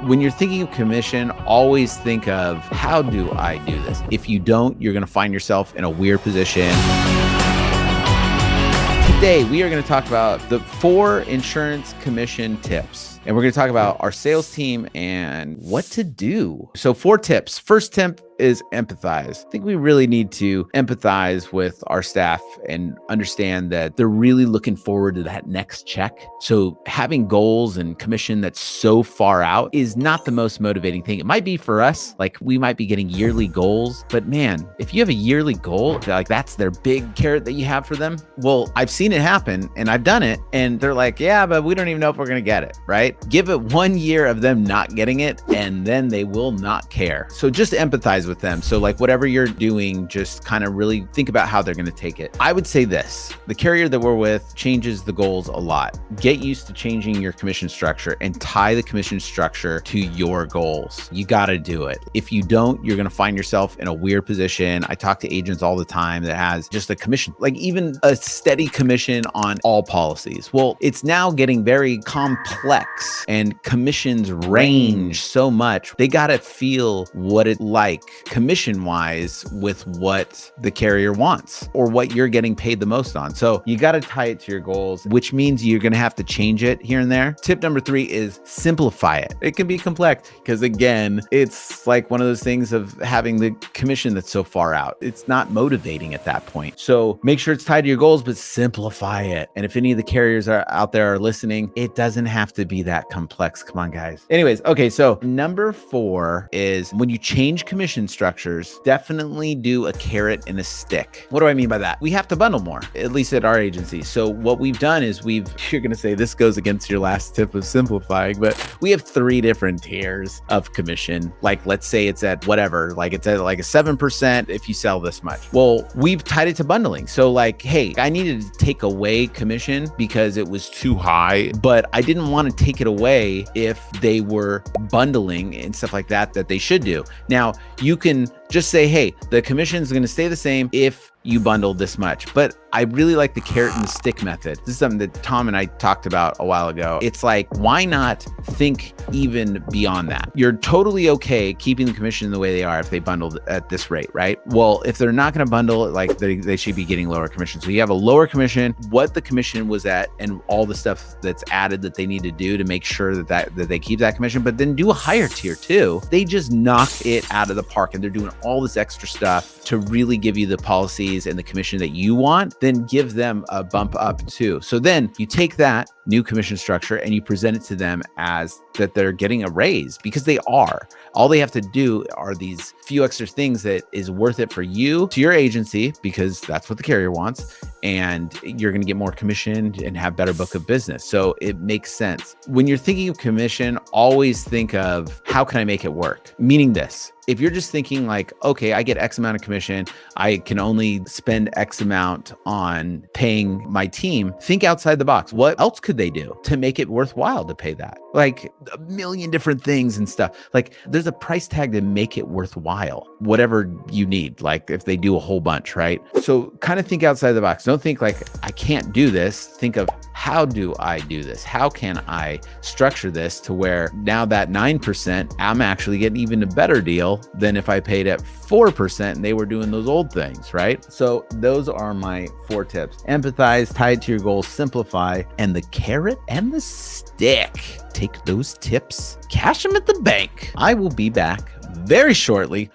When you're thinking of commission, always think of how do I do this? If you don't, you're going to find yourself in a weird position. Today, we are going to talk about the 4 insurance commission tips. And we're going to talk about our sales team and what to do. So 4 tips. First tip is empathize. I think we really need to empathize with our staff and understand that they're really looking forward to that next check. So having goals and commission that's so far out is not the most motivating thing. It might be for us, like we might be getting yearly goals, but man, if you have a yearly goal, like that's their big carrot that you have for them. Well, I've seen it happen and I've done it and they're like, yeah, but we don't even know if we're going to get it, right? Give it 1 year of them not getting it and then they will not care. So just empathize with them. So like whatever you're doing, just kind of really think about how they're going to take it. I would say this, the carrier that we're with changes the goals a lot. Get used to changing your commission structure and tie the commission structure to your goals. You got to do it. If you don't, you're going to find yourself in a weird position. I talk to agents all the time that has just a commission, like even a steady commission on all policies. Well, it's now getting very complex and commissions range so much. They got to feel what it like commission wise with what the carrier wants or what you're getting paid the most on. So you got to tie it to your goals, which means you're going to have to change it here and there. Tip number 3 is simplify it. It can be complex because again, it's like one of those things of having the commission that's so far out. It's not motivating at that point. So make sure it's tied to your goals, but simplify it. And if any of the carriers are out there are listening, it doesn't have to be that complex. Come on, guys. Anyways, okay. So number 4 is when you change commission structures, definitely do a carrot and a stick. What do I mean by that? We have to bundle more, at least at our agency. So what we've done is you're going to say this goes against your last tip of simplifying, but we have 3 different tiers of commission. Like, let's say it's at whatever, like it's at like a 7% if you sell this much. Well, we've tied it to bundling. So like, hey, I needed to take away commission because it was too high, but I didn't want to take it away if they were bundling and stuff like that they should do. Now, you can just say, hey, the commission is going to stay the same if you bundle this much. But I really like the carrot and the stick method. This is something that Tom and I talked about a while ago. It's like, why not think even beyond that? You're totally okay keeping the commission the way they are if they bundled at this rate, right? Well, if they're not going to bundle, like they should be getting lower commission. So you have a lower commission, what the commission was at, and all the stuff that's added that they need to do to make sure that they keep that commission, but then do a higher tier too. They just knocked it out of the park and they're doing all this extra stuff to really give you the policies and the commission that you want, then give them a bump up too. So then you take that new commission structure and you present it to them as that they're getting a raise, because they are. All they have to do are these few extra things that is worth it for you, to your agency, because that's what the carrier wants. And you're going to get more commission and have better book of business. So it makes sense. When you're thinking of commission, always think of how can I make it work? Meaning this. If you're just thinking like, okay, I get X amount of commission, I can only spend X amount on paying my team, think outside the box. What else could they do to make it worthwhile to pay that? Like a million different things and stuff. Like there's a price tag to make it worthwhile, whatever you need, like if they do a whole bunch, right? So kind of think outside the box. Don't think like, I can't do this. Think of, how do I do this? How can I structure this to where now that 9%, I'm actually getting even a better deal than if I paid at 4% and they were doing those old things, right? So those are my 4 tips. Empathize, tie it to your goals, simplify, and the carrot and the stick. Take those tips, cash them at the bank. I will be back very shortly